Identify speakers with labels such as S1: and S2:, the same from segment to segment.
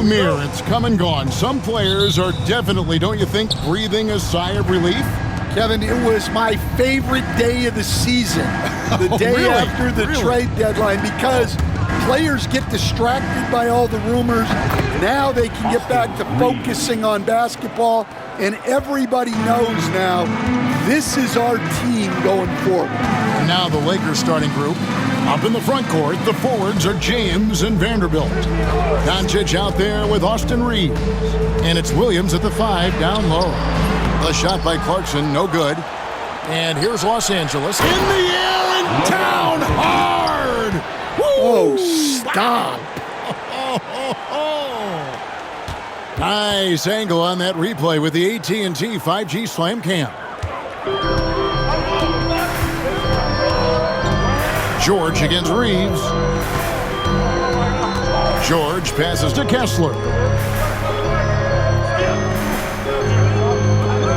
S1: Amir, it's come and gone. Some players are definitely, don't you think, breathing a sigh of relief?
S2: Kevin, it was my favorite day of the season, the day after the trade deadline, because players get distracted by all the rumors. Now they can get back to focusing on basketball, and everybody knows now this is our team going forward.
S1: Now the Lakers starting group. Up in the front court, the forwards are James and Vanderbilt. Doncic out there with Austin Reeves. And it's Williams at the 5 down low. A shot by Clarkson, no good. And here's Los Angeles in the air and down hard. Woo!
S2: Oh, stop.
S1: Nice angle on that replay with the AT&T 5G Slam Cam. George against Reeves. George passes to Kessler.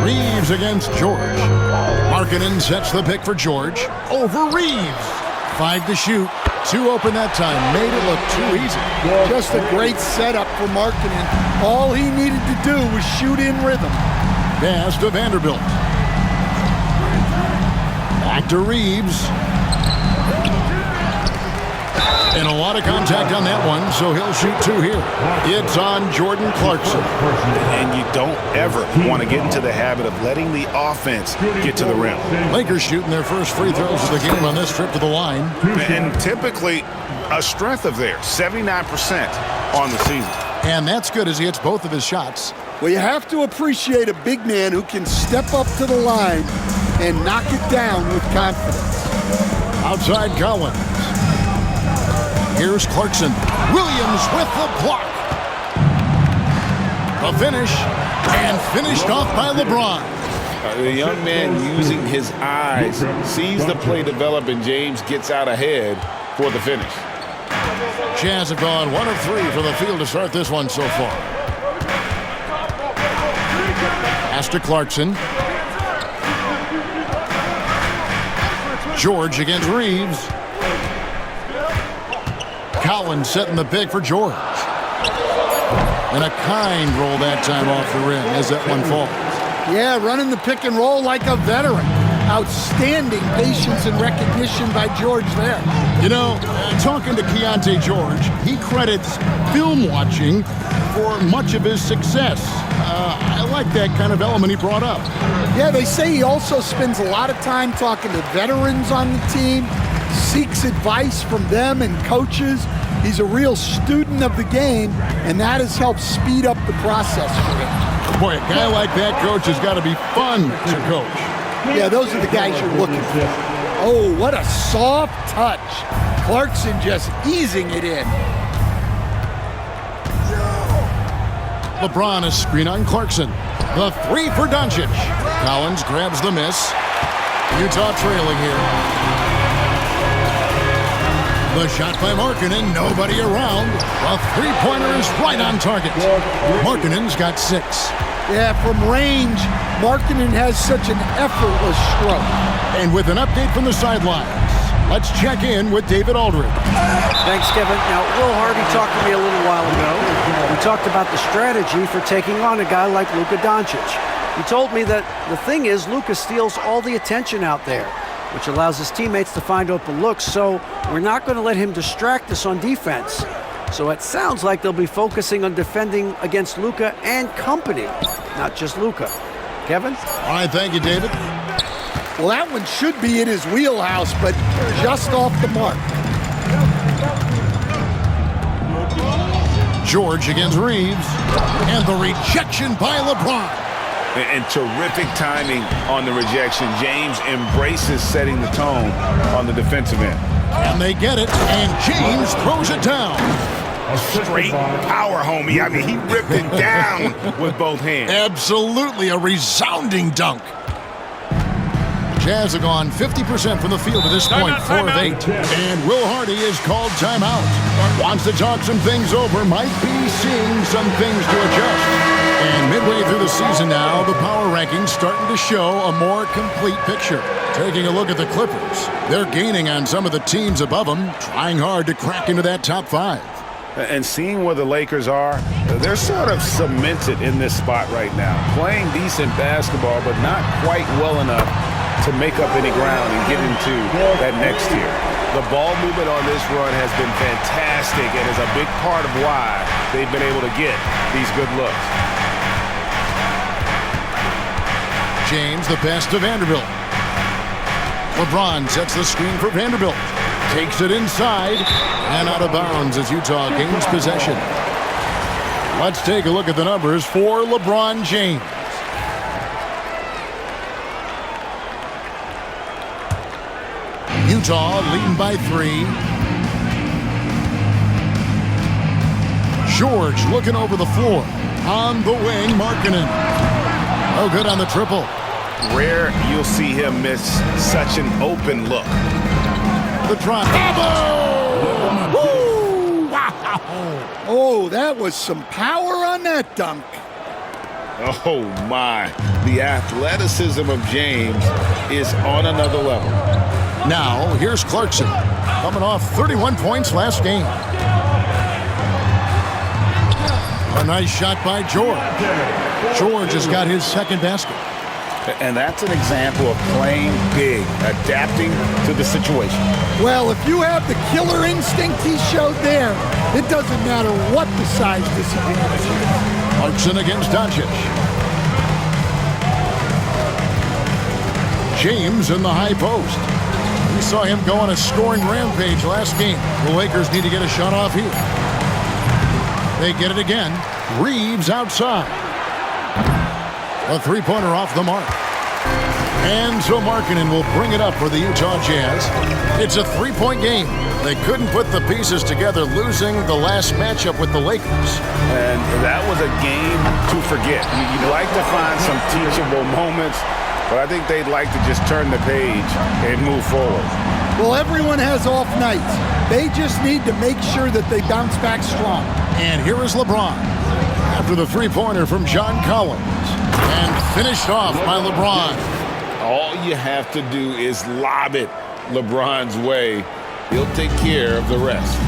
S1: Reeves against George. Markkanen sets the pick for George. Over Reeves. 5 to shoot. 2 open that time. Made it look too easy.
S2: Just a great setup for Markkanen. All he needed to do was shoot in rhythm.
S1: Pass to Vanderbilt. Back to Reeves. And a lot of contact on that one, so he'll shoot 2 here. It's on Jordan Clarkson.
S3: And you don't ever want to get into the habit of letting the offense get to the rim.
S1: Lakers shooting their first free throws of the game on this trip to the line.
S3: And typically a strength of theirs, 79% on the season.
S1: And that's good as he hits both of his shots.
S2: Well, you have to appreciate a big man who can step up to the line and knock it down with confidence.
S1: Outside Collins. Here's Clarkson. Williams with the block. The finish, and finished off by LeBron.
S3: The young man using his eyes, sees the play develop, and James gets out ahead for the finish.
S1: Jazz have gone 1 of 3 from the field to start this one so far. Pass to Clarkson. George against Reeves. Collins setting the pick for George. And a kind roll that time off the rim as that one falls.
S2: Yeah, running the pick and roll like a veteran. Outstanding patience and recognition by George there.
S1: You know, talking to Keontae George, he credits film watching for much of his success. I like that kind of element he brought up.
S2: Yeah, they say he also spends a lot of time talking to veterans on the team, seeks advice from them and coaches. He's a real student of the game, and that has helped speed up the process for him.
S1: Boy, a guy like that, coach, has got to be fun to coach.
S2: Yeah, those are the guys you're looking for. Oh, what a soft touch. Clarkson just easing it in.
S1: LeBron is screen on Clarkson. The 3 for Doncic. Collins grabs the miss. Utah trailing here. The shot by Markkanen, nobody around. The 3-pointer is right on target. Markkanen's got 6.
S2: Yeah, from range, Markkanen has such an effortless stroke.
S1: And with an update from the sidelines, let's check in with David Aldridge.
S4: Thanks, Kevin. Now, Will Hardy talked to me a little while ago. We talked about the strategy for taking on a guy like Luka Doncic. He told me that the thing is Luka steals all the attention out there, which allows his teammates to find open looks, so we're not going to let him distract us on defense. So it sounds like they'll be focusing on defending against Luka and company, not just Luka. Kevin?
S1: All right, thank you, David.
S2: Well, that one should be in his wheelhouse, but just off the mark.
S1: George against Reeves, and the rejection by LeBron.
S3: And terrific timing on the rejection. James embraces setting the tone on the defensive end.
S1: And they get it, and James throws it down.
S3: Straight power, homie. I mean, he ripped it down with both hands.
S1: Absolutely a resounding dunk. Jazz have gone 50% from the field to this point, 4 of 8. And Will Hardy is called timeout. Wants to talk some things over, might be seeing some things to adjust. And midway through the season now, the power rankings starting to show a more complete picture. Taking a look at the Clippers, they're gaining on some of the teams above them, trying hard to crack into that top 5.
S3: And seeing where the Lakers are, they're sort of cemented in this spot right now. Playing decent basketball, but not quite well enough to make up any ground and get into that next tier.
S5: The ball movement on this run has been fantastic and is a big part of why they've been able to get these good looks.
S1: James, the pass to Vanderbilt. LeBron sets the screen for Vanderbilt. Takes it inside and out of bounds as Utah gains possession. Let's take a look at the numbers for LeBron James. Utah leading by 3. George looking over the floor. On the wing, Markkanen. Oh, good on the triple.
S3: Rare you'll see him miss such an open look.
S1: The drop.
S2: Woo! Wow! Oh, that was some power on that dunk.
S3: Oh, my. The athleticism of James is on another level.
S1: Now, here's Clarkson, coming off 31 points last game. A nice shot by George. George has got his second basket.
S3: And that's an example of playing big, adapting to the situation.
S2: Well, if you have the killer instinct he showed there, it doesn't matter what the size disadvantage is.
S1: Clarkson against Doncic. James in the high post. We saw him go on a scoring rampage last game. The Lakers need to get a shot off here. They get it again. Reeves outside. A three-pointer off the mark. And so Markkanen will bring it up for the Utah Jazz. It's a three-point game. They couldn't put the pieces together, losing the last matchup with the Lakers.
S3: And that was a game to forget. You'd like to find some teachable moments, but I think they'd like to just turn the page and move forward.
S2: Well, everyone has off nights. They just need to make sure that they bounce back strong.
S1: And here is LeBron after the three-pointer from John Collins. And finished off by LeBron.
S3: All you have to do is lob it LeBron's way. He'll take care of the rest.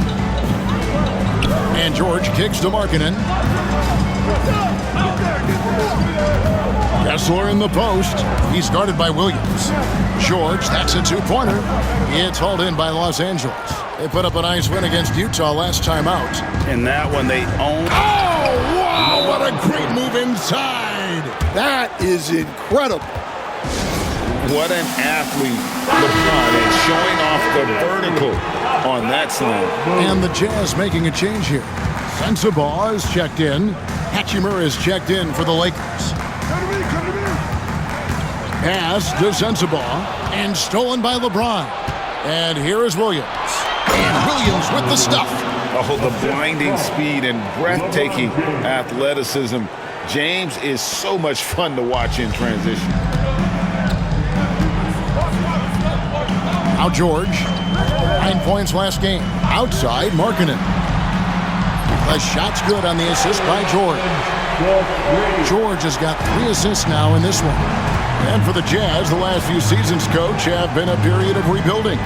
S1: And George kicks to Markkanen. Kessler in the post. He's guarded by Williams. George, that's a two-pointer. It's hauled in by Los Angeles. They put up a nice win against Utah last time out.
S3: And that one they own.
S1: Oh, wow, what a great move inside.
S2: That is incredible.
S3: What an athlete LeBron is, showing off the vertical on that slam.
S1: And the Jazz making a change here. Sensabaugh is checked in. Hachimura is checked in for the Lakers. Pass to Sensabaugh and stolen by LeBron. And here is Williams. And Williams with the stuff.
S3: Oh, the blinding speed and breathtaking athleticism. James is so much fun to watch in transition.
S1: Now George, 9 points last game. Outside, Markkanen. The shot's good on the assist by George. George has got 3 assists now in this one. And for the Jazz, the last few seasons, Coach, have been a period of rebuilding.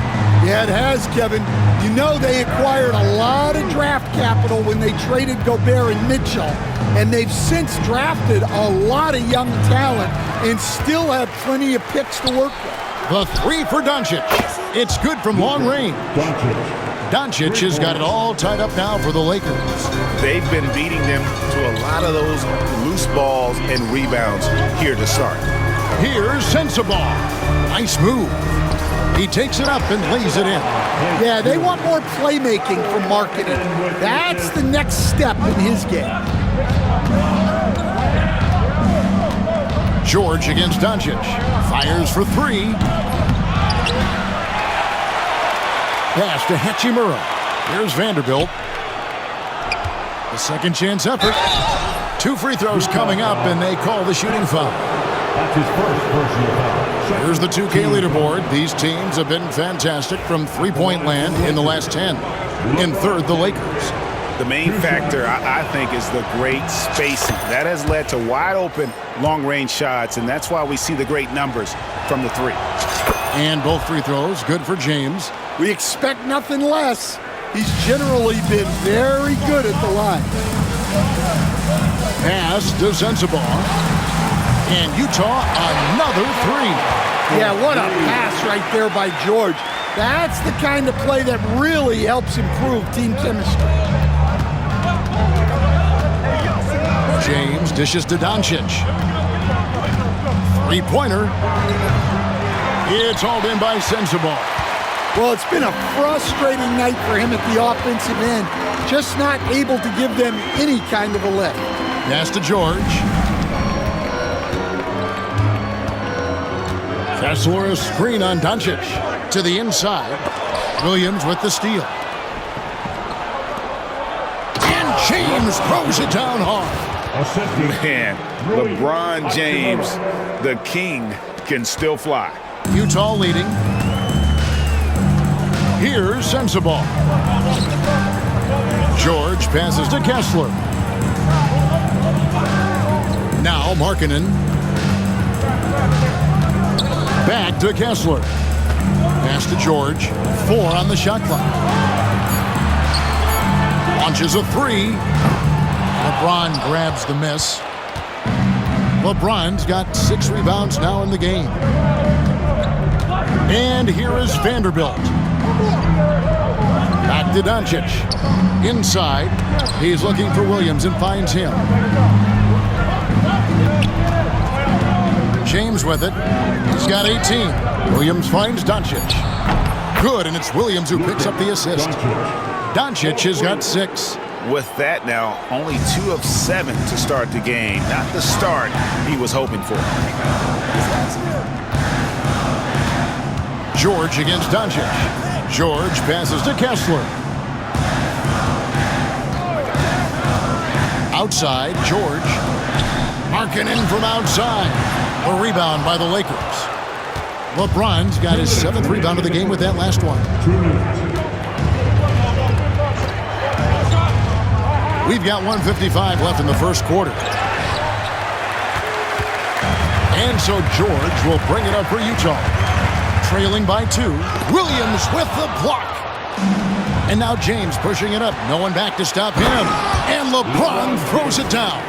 S2: Yeah, it has, Kevin. You know they acquired a lot of draft capital when they traded Gobert and Mitchell. And they've since drafted a lot of young talent and still have plenty of picks to work with.
S1: The three for Doncic. It's good from long range. Doncic has got it all tied up now for the Lakers.
S5: They've been beating them to a lot of those loose balls and rebounds here to start.
S1: Here's Sensabaugh. Nice move. He takes it up and lays it in.
S2: Yeah, they want more playmaking from Markkanen. That's the next step in his game.
S1: George against Doncic. Fires for 3. Pass to Hachimura. Here's Vanderbilt. A second chance effort. 2 free throws coming up, and they call the shooting foul.
S6: That's his first personal foul.
S1: Here's the 2K leaderboard. These teams have been fantastic from three-point land in the last 10. In third, the Lakers.
S5: The main factor, I think, is the great spacing. That has led to wide-open, long-range shots, and that's why we see the great numbers from the 3.
S1: And both free throws, good for James.
S2: We expect nothing less. He's generally been very good at the line.
S1: Pass to Sensabaugh. And Utah, another three.
S2: Yeah, what a pass right there by George. That's the kind of play that really helps improve team chemistry.
S1: James dishes to Doncic. Three-pointer. It's hauled in by Sensabaugh.
S2: Well, it's been a frustrating night for him at the offensive end. Just not able to give them any kind of a lift.
S1: Pass to George. Kessler a screen on Doncic. To the inside. Williams with the steal. And James throws it down hard.
S3: Man, LeBron James, the king, can still fly.
S1: Utah leading. Here's Sensabaugh. George passes to Kessler. Now Markkanen. Back to Kessler. Pass to George. 4 on the shot clock. Launches a three. LeBron grabs the miss. LeBron's got 6 rebounds now in the game. And here is Vanderbilt. Back to Doncic. Inside. He's looking for Williams and finds him. James with it. He's got 18. Williams finds Doncic. Good, and it's Williams who picks up the assist. Doncic has got 6.
S3: With that now, only 2 of 7 to start the game. Not the start he was hoping for.
S1: George against Doncic. George passes to Kessler. Outside, George. Markkanen from outside. A rebound by the Lakers. LeBron's got his 7th rebound of the game with that last one. We've got 1:55 left in the first quarter. And so George will bring it up for Utah. Trailing by 2. Williams with the block. And now James pushing it up. No one back to stop him. And LeBron throws it down.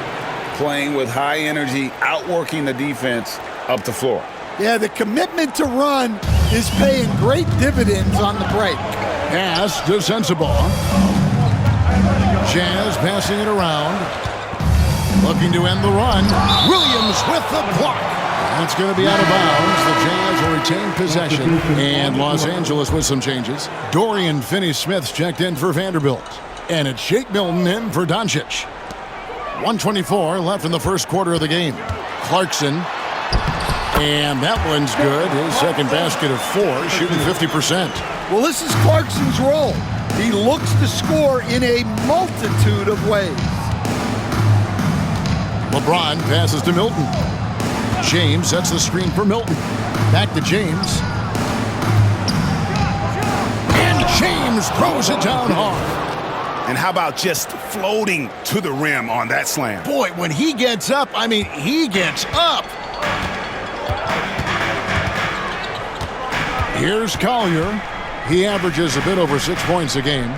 S3: Playing with high energy, outworking the defense up the floor.
S2: Yeah, the commitment to run is paying great dividends on the break.
S1: Pass to Sensabaugh. Jazz passing it around. Looking to end the run. Williams with the block. That's going to be out of bounds. The Jazz will retain possession. And Los Angeles with some changes. Dorian Finney-Smith's checked in for Vanderbilt. And it's Shake Milton in for Doncic. 1:24 left in the first quarter of the game. Clarkson. And that one's good. His second basket of 4, shooting 50%.
S2: Well, this is Clarkson's role. He looks to score in a multitude of ways.
S1: LeBron passes to Milton. James sets the screen for Milton. Back to James. And James throws it down hard.
S5: And how about just floating to the rim on that slam?
S1: Boy, when he gets up, I mean, he gets up. Here's Collier. He averages a bit over 6 points a game.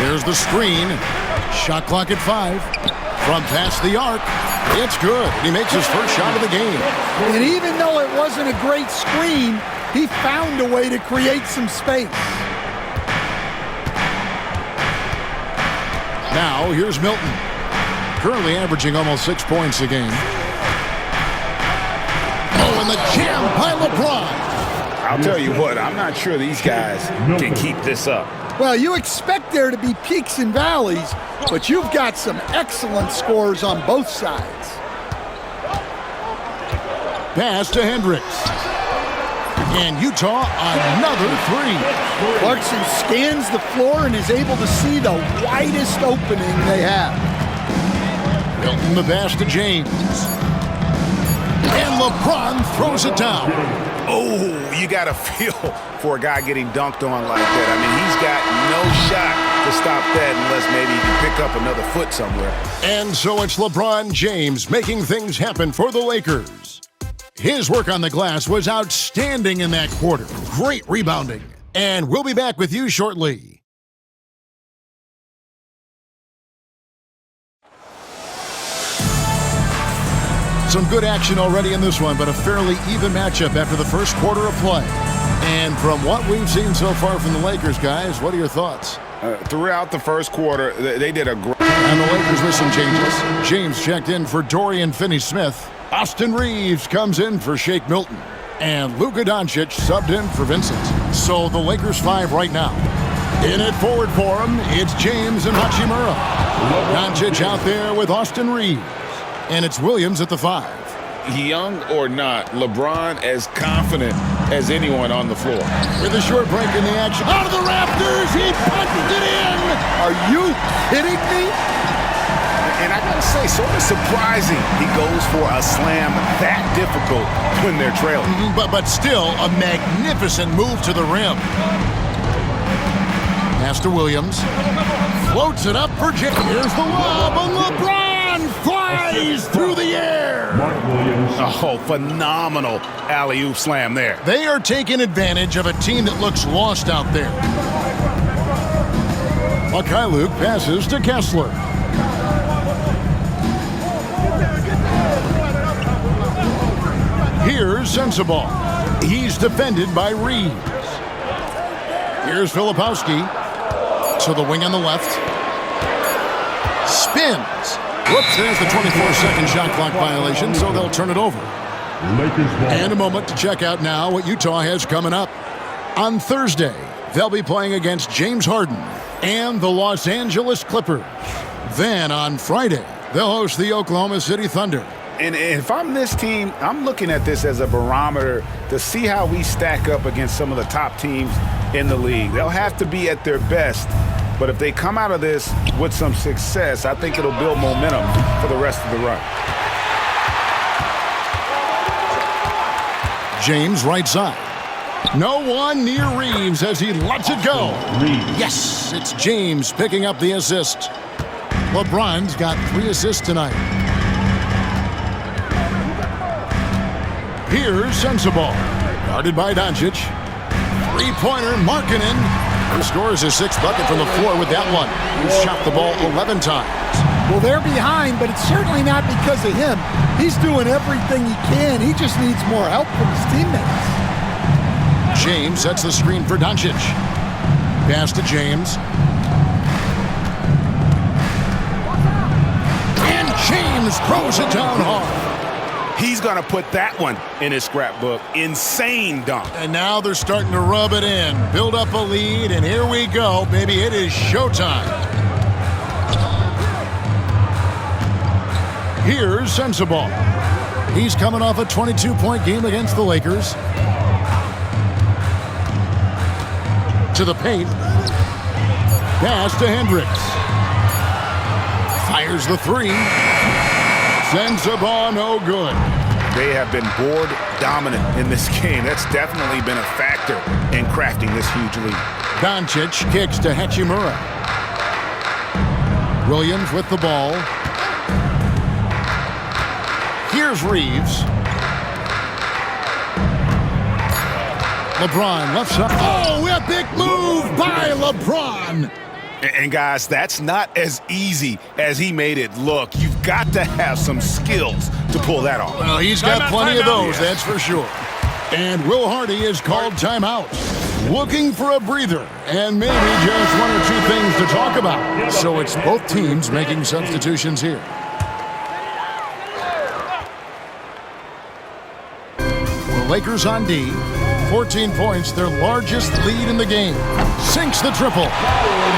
S1: There's the screen. Shot clock at 5. From past the arc. It's good. He makes his first shot of the game.
S2: And even though it wasn't a great screen, he found a way to create some space.
S1: Now, here's Milton. Currently averaging almost 6 points a game. Oh, and the jam by LeBron.
S3: I'll tell you what, I'm not sure these guys can keep this up.
S2: Well, you expect there to be peaks and valleys, but you've got some excellent scores on both sides.
S1: Pass to Hendricks. And Utah, another 3.
S2: Clarkson scans the floor and is able to see the widest opening they have.
S1: Milton the pass to James. And LeBron throws it down.
S5: Oh, you got to feel for a guy getting dunked on like that. I mean, he's got no shot to stop that unless maybe he can pick up another foot somewhere.
S1: And so it's LeBron James making things happen for the Lakers. His work on the glass was outstanding in that quarter. Great rebounding. And we'll be back with you shortly. Some good action already in this one, but a fairly even matchup after the first quarter of play. And from what we've seen so far from the Lakers, guys, what are your thoughts?
S3: Throughout the first quarter, they did a great...
S1: And the Lakers with some changes. James checked in for Dorian Finney-Smith. Austin Reeves comes in for Shake Milton. And Luka Doncic subbed in for Vincent. So the Lakers 5 right now. In at forward for him, it's James and Hachimura. Doncic out there with Austin Reeves. And it's Williams at the 5.
S3: Young or not, LeBron as confident as anyone on the floor.
S1: With a short break in the action. Out of the rafters, he punched it in!
S2: Are you kidding me?
S5: And I gotta say, sort of surprising he goes for a slam that difficult when they're trailing.
S1: But still, a magnificent move to the rim. Pass to Williams. Floats it up for James. Here's the lob, and LeBron flies through the air.
S6: Mark Williams.
S5: Oh, phenomenal alley-oop slam there.
S1: They are taking advantage of a team that looks lost out there. Luke passes to Kessler. Here's Sensabaugh. He's defended by Reeves. Here's Filipowski. To the wing on the left. Spins. Whoops, there's the 24-second shot clock violation, so they'll turn it over.
S6: Lakers ball.
S1: And a moment to check out now what Utah has coming up. On Thursday, they'll be playing against James Harden and the Los Angeles Clippers. Then on Friday, they'll host the Oklahoma City Thunder.
S5: And if I'm this team, I'm looking at this as a barometer to see how we stack up against some of the top teams in the league. They'll have to be at their best, but if they come out of this with some success, I think it'll build momentum for the rest of the run.
S1: James right side. No one near Reeves as he lets it go.
S6: Reeves.
S1: Yes, it's James picking up the assist. LeBron's got 3 assists tonight. Here's Sensabaugh. Guarded by Doncic. Three-pointer, Markkanen. Who scores his 6th bucket from the floor with that one. He's shot the ball 11 times.
S2: Well, they're behind, but it's certainly not because of him. He's doing everything he can. He just needs more help from his teammates.
S1: James sets the screen for Doncic. Pass to James. And James throws it down hard.
S5: He's going to put that one in his scrapbook. Insane dunk.
S1: And now they're starting to rub it in. Build up a lead, and here we go, baby. It is showtime. Here's Sensabaugh. He's coming off a 22-point game against the Lakers. To the paint. Pass to Hendricks. Fires the 3. Sensabaugh, no good.
S5: They have been board dominant in this game. That's definitely been a factor in crafting this huge lead.
S1: Doncic kicks to Hachimura. Williams with the ball. Here's Reeves. LeBron left side. Oh, epic move by LeBron.
S5: And guys, that's not as easy as he made it look. You've got to have some skills to pull that off.
S1: Well, he's got plenty of those, that's for sure. And Will Hardy is called timeout. Looking for a breather and maybe just 1 or 2 things to talk about. So it's both teams making substitutions here. The Lakers on D. 14 points, their largest lead in the game. Sinks the triple.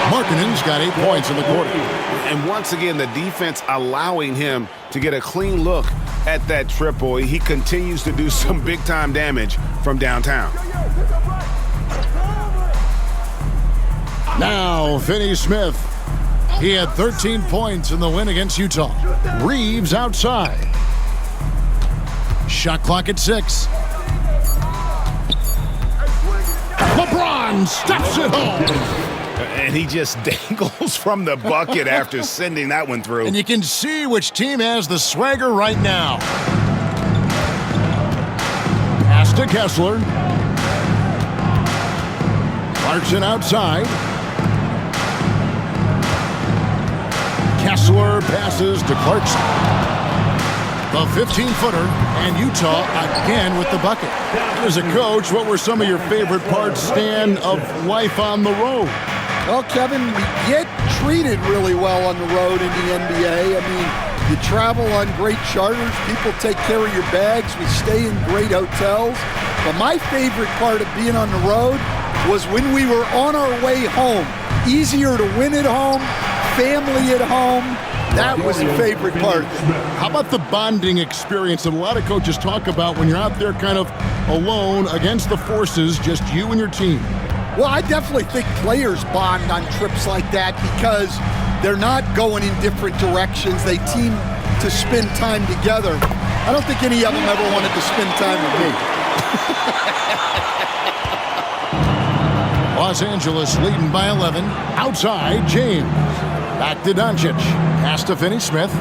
S1: Markkanen's got 8 points in the quarter.
S5: And once again, the defense allowing him to get a clean look at that triple. He continues to do some big-time damage from downtown.
S1: Now, Finney-Smith. He had 13 points in the win against Utah. Reeves outside. Shot clock at 6. LeBron steps it home.
S5: And he just dangles from the bucket after sending that one through.
S1: And you can see which team has the swagger right now. to Kessler. Clarkson outside. Kessler passes to Clarkson. The 15-footer, and Utah again with the bucket. As a coach, what were some of your favorite parts, Stan, of life on the road?
S2: Well, Kevin, we get treated really well on the road in the NBA. I mean, you travel on great charters. People take care of your bags. We stay in great hotels. But my favorite part of being on the road was when we were on our way home. Easier to win at home, family at home. That was the favorite part.
S1: How about the bonding experience that a lot of coaches talk about when you're out there kind of alone against the forces, just you and your team?
S2: Well, I definitely think players bond on trips like that because they're not going in different directions. They team to spend time together. I don't think any of them ever wanted to spend time with me.
S1: Los Angeles leading by 11. Outside, James. Back to Doncic. Pass to Finney-Smith.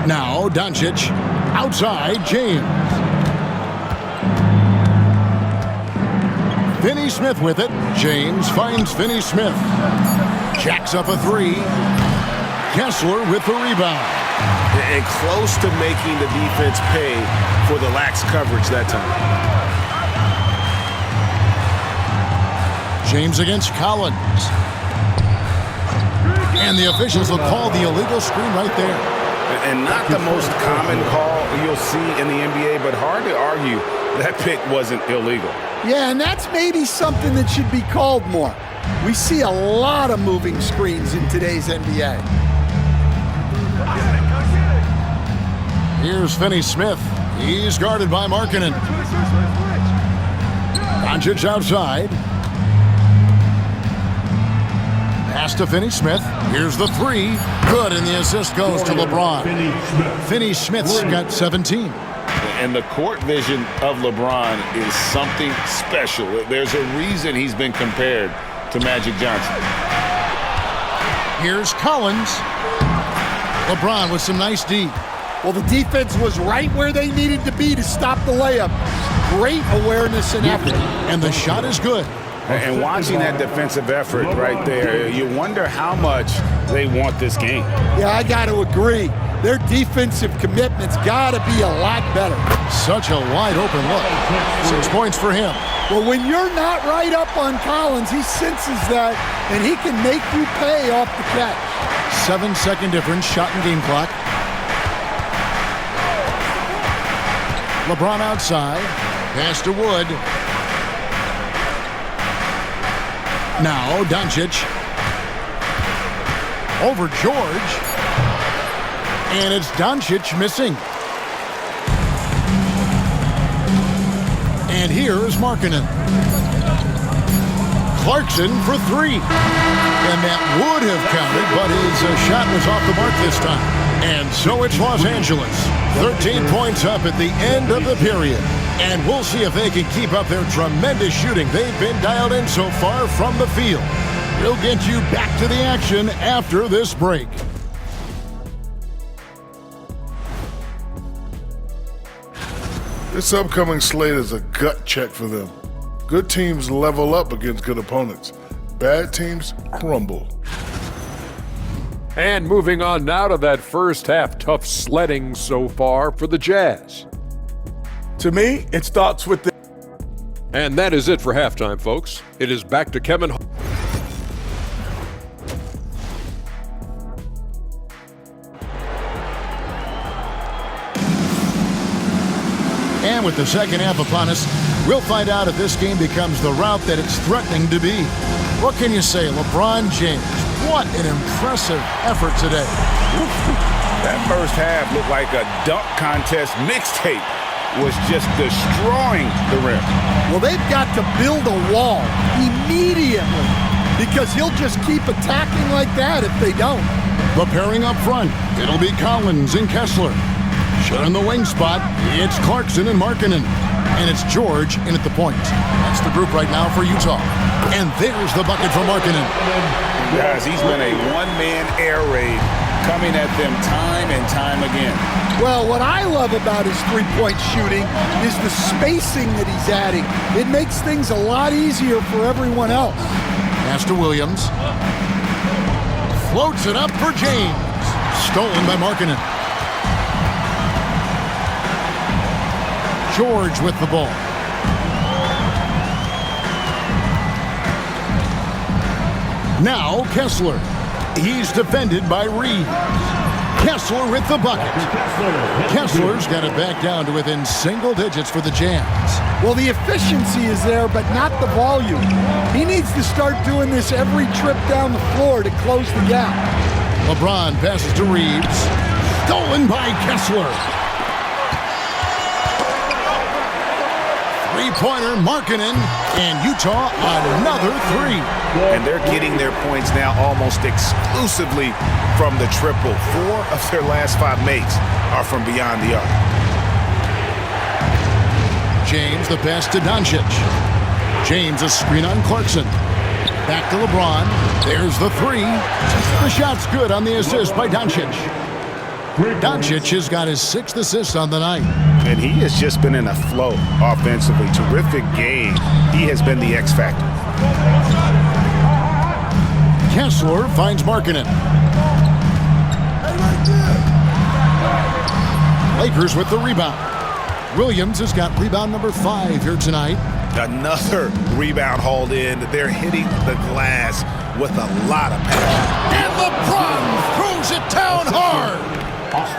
S1: Now Doncic. Outside, James. Finney-Smith with it. James finds Finney-Smith. Jacks up a three. Kessler with the rebound.
S5: And close to making the defense pay for the lax coverage that time.
S1: James against Collins. And the officials will call the illegal screen right there.
S5: And not the most common call you'll see in the NBA, but hard to argue that pick wasn't illegal.
S2: Yeah, and that's maybe something that should be called more. We see a lot of moving screens in today's NBA.
S1: Here's Finney-Smith. He's guarded by Markkanen. Doncic outside. Pass to Finney-Smith. Here's the three. Good, and the assist goes to LeBron. Finney-Smith's got 17.
S5: And the court vision of LeBron is something special. There's a reason he's been compared to Magic Johnson.
S1: Here's Collins. LeBron with some nice D.
S2: Well, the defense was right where they needed to be to stop the layup. Great awareness and effort.
S1: And the shot is good.
S5: And watching that defensive effort right there, you wonder how much they want this game.
S2: Yeah, I got to agree. Their defensive commitment's got to be a lot better.
S1: Such a wide open look. 6 points for him.
S2: Well, when you're not right up on Collins, he senses that, and he can make you pay off the catch.
S1: 7-second difference, shot and game clock. LeBron outside. Pass to Wood. Now Doncic. Over George. And it's Doncic missing. And here's Markkanen. Clarkson for three. And that would have counted, but his shot was off the mark this time. And so it's Los Angeles. 13 points up at the end of the period. And we'll see if they can keep up their tremendous shooting they've been dialed in so far from the field. We'll get you back to the action after this break.
S7: This upcoming slate is a gut check for them. Good teams level up against good opponents. Bad teams crumble.
S6: And moving on now to that first half tough sledding so far for the Jazz.
S8: To me, it starts with the...
S6: And that is it for halftime, folks. It is back to Kevin.
S1: And with the second half upon us, we'll find out if this game becomes the route that it's threatening to be. What can you say, LeBron James? What an impressive effort today.
S5: That first half looked like a dunk contest mixtape. Was just destroying the rim.
S2: Well, they've got to build a wall immediately because he'll just keep attacking like that if they don't.
S1: Preparing up front, it'll be Collins and Kessler. Sharing the wing spot, it's Clarkson and Markkanen. And it's George in at the point. That's the group right now for Utah. And there's the bucket for Markkanen.
S5: Guys, he's been a one-man air raid coming at them time and time again.
S2: Well, what I love about his three-point shooting is the spacing that he's adding. It makes things a lot easier for everyone else.
S1: Pass to Williams. Floats it up for James. Stolen by Markkanen. George with the ball. Now Kessler. He's defended by Reed. Kessler with the bucket. Kessler's got it back down to within single digits for the Jazz.
S2: Well, the efficiency is there, but not the volume. He needs to start doing this every trip down the floor to close the gap.
S1: LeBron passes to Reeves. Stolen by Kessler. Three-pointer, Markkanen, and Utah another three.
S5: And they're getting their points now almost exclusively from the triple. 4 of their last 5 makes are from beyond the arc.
S1: James, the pass to Doncic. James, a screen on Clarkson. Back to LeBron. There's the three. The shot's good on the assist by Doncic. Doncic has got his 6th assist on the night.
S5: And he has just been in a flow offensively. Terrific game. He has been the X factor.
S1: Kessler finds Markkanen. Lakers with the rebound. Williams has got rebound number 5 here tonight.
S5: Another rebound hauled in. They're hitting the glass with a lot of passion.
S1: And LeBron throws it down hard.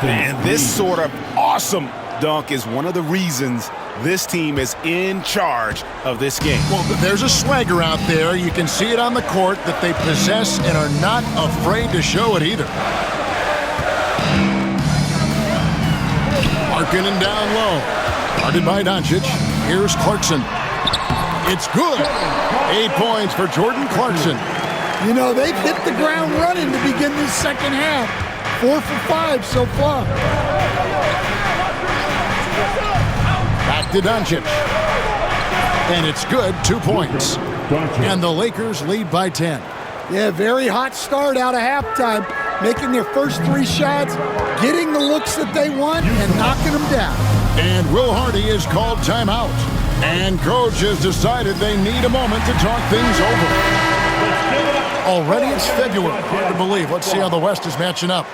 S5: And this sort of awesome dunk is one of the reasons this team is in charge of this game.
S1: Well, there's a swagger out there. You can see it on the court that they possess and are not afraid to show it either. Markkanen down low. Guarded by Doncic. Here's Clarkson. It's good. 8 points for Jordan Clarkson.
S2: You know, they've hit the ground running to begin this second half. 4 for 5 so far.
S1: Back to Doncic. And it's good, 2 points. And the Lakers lead by 10.
S2: Yeah, very hot start out of halftime. Making their first 3 shots, getting the looks that they want, and knocking them down.
S1: And Will Hardy has called timeout. And coach has decided they need a moment to talk things over. Already it's February. Hard to believe. Let's see how the West is matching up.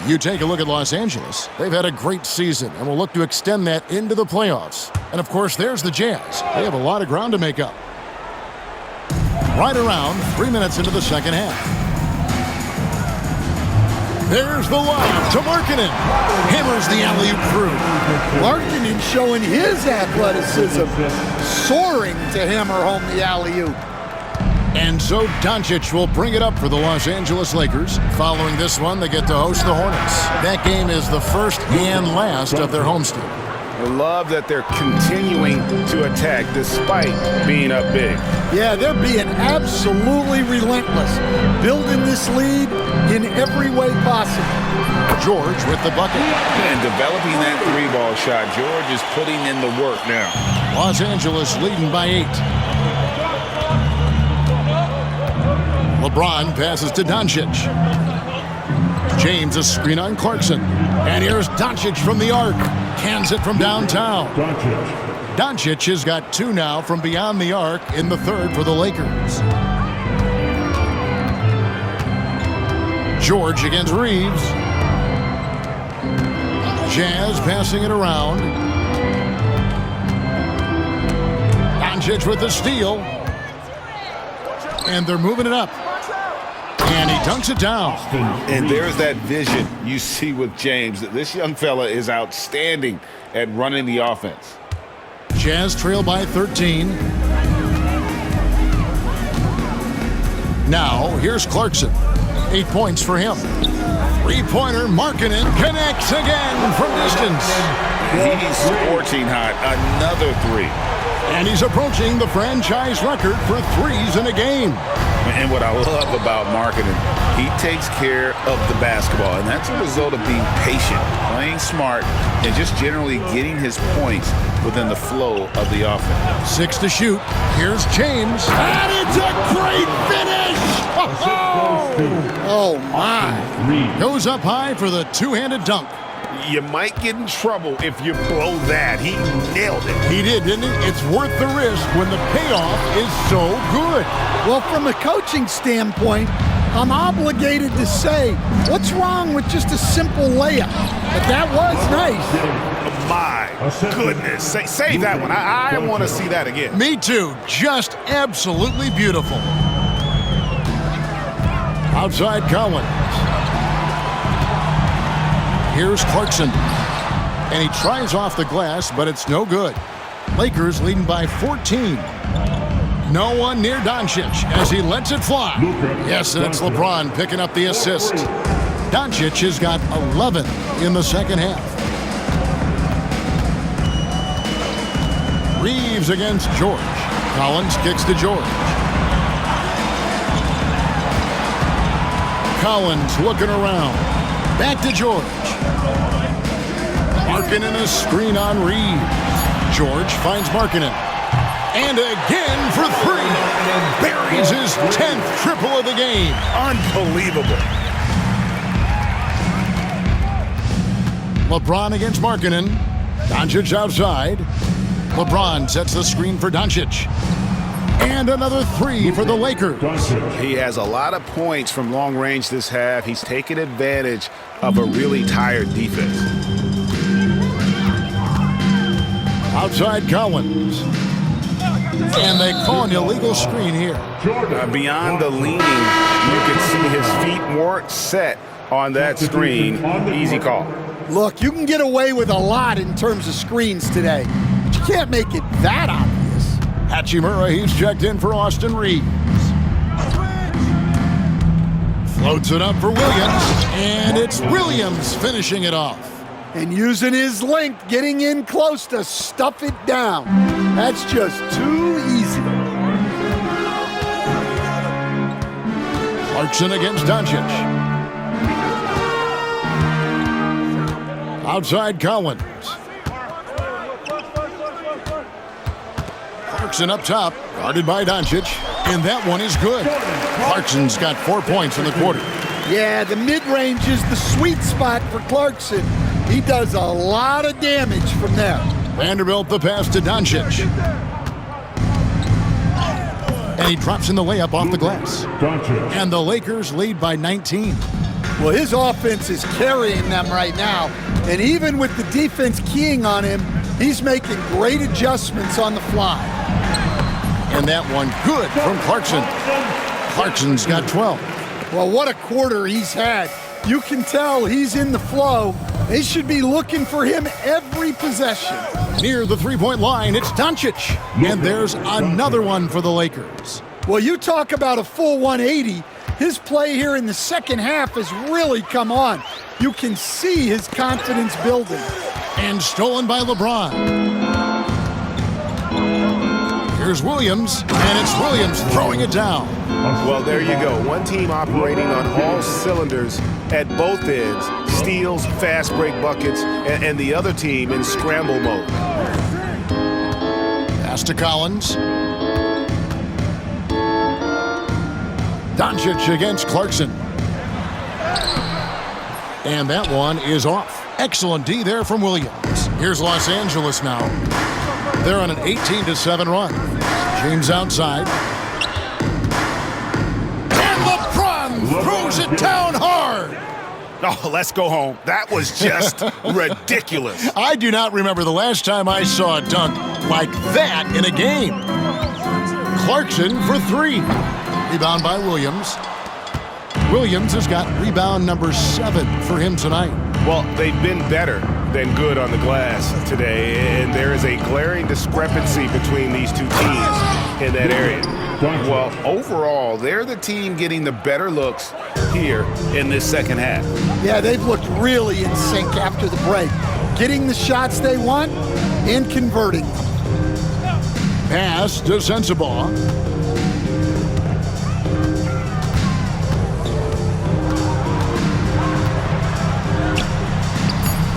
S1: You take a look at Los Angeles. They've had a great season and will look to extend that into the playoffs. And, of course, there's the Jazz. They have a lot of ground to make up. Right around 3 minutes into the second half. There's the lob to Markkanen. Hammers the alley-oop through.
S2: Markkanen showing his athleticism, soaring to hammer home the alley-oop.
S1: And so Doncic will bring it up for the Los Angeles Lakers. Following this one, they get to host the Hornets. That game is the first and last of their homestand.
S5: I love that they're continuing to attack despite being up big.
S2: Yeah, they're being absolutely relentless, building this lead in every way possible.
S1: George with the bucket.
S5: And developing that 3-ball shot. George is putting in the work now.
S1: Los Angeles leading by 8. LeBron passes to Doncic. James a screen on Clarkson. And here's Doncic from the arc. Cans it from downtown. Doncic has got 2 now from beyond the arc in the third for the Lakers. George against Reeves. Jazz passing it around. Doncic with the steal. And they're moving it up. And he dunks it down.
S5: And there's that vision you see with James. This young fella is outstanding at running the offense.
S1: Jazz trail by 13. Now, here's Clarkson. 8 points for him. 3-pointer, Markkanen connects again from distance.
S5: He's scorching hot. Another 3.
S1: And he's approaching the franchise record for threes in a game.
S5: And what I love about Markkanen, he takes care of the basketball, and that's a result of being patient, playing smart, and just generally getting his points within the flow of the offense.
S1: 6 to shoot. Here's James. And it's a great finish! Oh!
S2: Oh, my.
S1: Goes up high for the two-handed dunk.
S5: You might get in trouble if you blow that. He nailed it.
S1: He did, didn't he? It's worth the risk when the payoff is so good.
S2: Well, from a coaching standpoint, I'm obligated to say, what's wrong with just a simple layup? But that was nice.
S5: My goodness. Save that one. I want to see that again.
S1: Me too. Just absolutely beautiful. Outside Collins. Here's Clarkson. And he tries off the glass, but it's no good. Lakers leading by 14. No one near Doncic as he lets it fly. Yes, and it's LeBron picking up the assist. Doncic has got 11 in the second half. Reeves against George. Collins kicks to George. Collins looking around. Back to George. Markkanen a screen on Reeves. George finds Markkanen. And again for three. Buries his 10th triple of the game.
S5: Unbelievable.
S1: LeBron against Markkanen. Doncic outside. LeBron sets the screen for Doncic. And another three for the Lakers.
S5: He has a lot of points from long range this half. He's taken advantage of a really tired defense.
S1: Outside Collins. And they call an illegal screen here.
S5: Beyond the leaning, you can see his feet weren't set on that screen. Easy call.
S2: Look, you can get away with a lot in terms of screens today, but you can't make it that obvious.
S1: Hachimura, he's checked in for Austin Reeves. Floats it up for Williams, and it's Williams finishing it off.
S2: And using his length, getting in close to stuff it down. That's just too easy.
S1: Clarkson against Doncic. Outside Collins. Clarkson up top, guarded by Doncic, and that one is good. Clarkson's got 4 points in the quarter.
S2: Yeah, the mid-range is the sweet spot for Clarkson. He does a lot of damage from there.
S1: Vanderbilt the pass to Doncic. And he drops in the layup off the glass. And the Lakers lead by 19.
S2: Well, his offense is carrying them right now. And even with the defense keying on him, he's making great adjustments on the fly.
S1: And that one good from Clarkson. Clarkson's got 12.
S2: Well, what a quarter he's had. You can tell he's in the flow. They should be looking for him every possession.
S1: Near the three-point line, it's Doncic. And there's another one for the Lakers.
S2: Well, you talk about a full 180. His play here in the second half has really come on. You can see his confidence building.
S1: And stolen by LeBron. Here's Williams, and it's Williams throwing it down.
S5: Well, there you go. One team operating on all cylinders at both ends. Steals, fast break buckets, and the other team in scramble mode.
S1: Pass to Collins. Doncic against Clarkson. And that one is off. Excellent D there from Williams. Here's Los Angeles now. They're on an 18-7 run. James outside. And LeBron throws it down hard.
S5: Oh, let's go home. That was just ridiculous.
S1: I do not remember the last time I saw a dunk like that in a game. Clarkson for three. Rebound by Williams. Williams has got rebound number 7 for him tonight.
S5: Well, they've been better than good on the glass today, and there is a glaring discrepancy between these two teams in that area. Well, overall, they're the team getting the better looks here in this second half.
S2: Yeah, they've looked really in sync after the break. Getting the shots they want and converting them.
S1: Pass to Sensabaugh.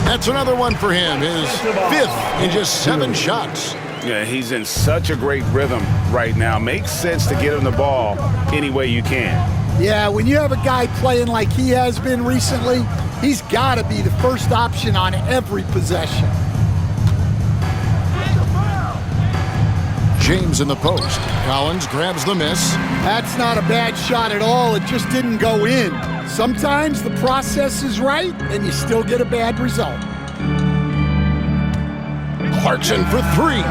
S1: That's another one for him, his 5th in just 7 shots.
S5: Yeah, he's in such a great rhythm right now. Makes sense to get him the ball any way you can.
S2: Yeah, when you have a guy playing like he has been recently, he's got to be the first option on every possession.
S1: James in the post. Collins grabs the miss.
S2: That's not a bad shot at all. It just didn't go in. Sometimes the process is right, and you still get a bad result.
S1: Clarkson for three.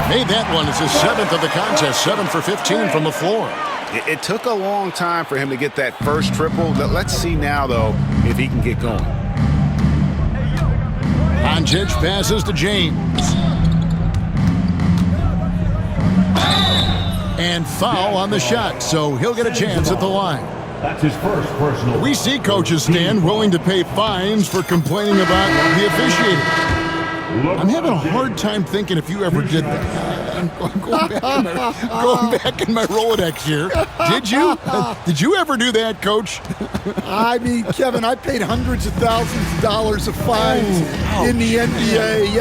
S1: Made that one as his 7th of the contest, 7 for 15 from the floor.
S3: It took a long time for him to get that first triple. Let's see now, though, if he can get going.
S1: Doncic passes to James. And foul on the shot, so he'll get a chance at the line.
S9: That's his first personal.
S1: We see coaches stand willing to pay fines for complaining about the officiating. I'm having a hard time thinking if you ever did that. I'm going back in my Rolodex here. Did you? Did you ever do that, Coach?
S2: I mean, Kevin, I paid hundreds of thousands of dollars of fines in the NBA.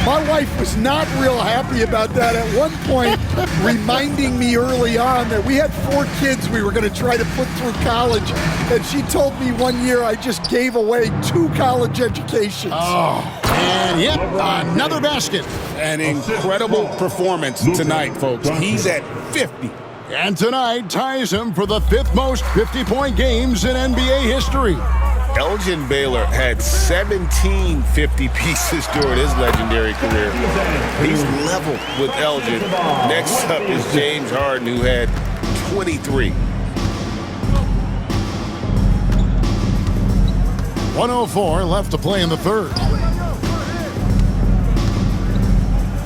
S2: My wife was not real happy about that at one point, reminding me early on that we had 4 kids we were going to try to put through college, and she told me one year I just gave away 2 college educations.
S1: And yep, another basket.
S5: An incredible performance tonight, folks. He's at 50.
S1: And tonight ties him for the 5th most 50-point games in NBA history.
S3: Elgin Baylor had 17 50 pieces during his legendary career. He's level with Elgin. Next up is James Harden, who had 23.
S1: 1:04 left to play in the third.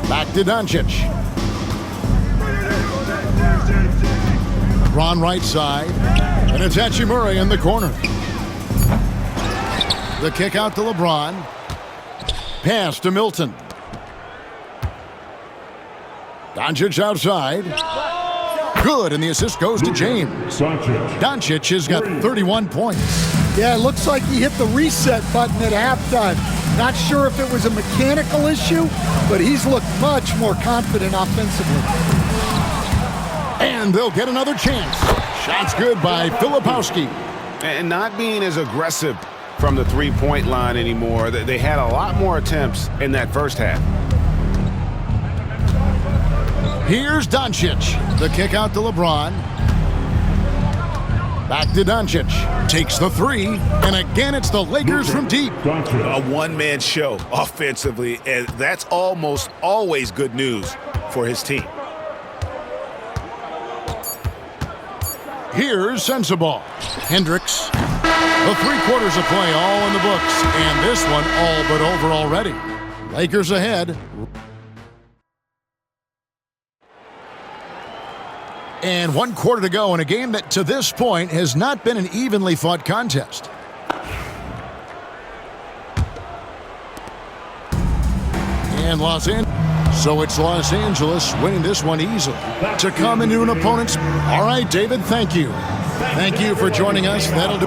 S1: Back to Doncic. Ron right side. And it's Hachimura in the corner. The kick out to LeBron. Pass to Milton. Doncic outside. Good, and the assist goes to James. Doncic has got 31 points.
S2: Yeah, it looks like he hit the reset button at halftime. Not sure if it was a mechanical issue, but he's looked much more confident offensively.
S1: And they'll get another chance. Shots good by Filipowski.
S3: And not being as aggressive from the three-point line anymore. They had a lot more attempts in that first half.
S1: Here's Doncic. The kick out to LeBron. Back to Doncic. Takes the three. And again, it's the Lakers from deep.
S3: A one-man show offensively, and that's almost always good news for his team.
S1: Here's Sensabaugh. Hendricks. The 3 quarters of play all in the books. And this one all but over already. Lakers ahead. And 1 quarter to go in a game that to this point has not been an evenly fought contest. And Los Angeles. So it's Los Angeles winning this one easily. To come into an opponent's. All right, David, thank you. Thank you for joining us. That'll do.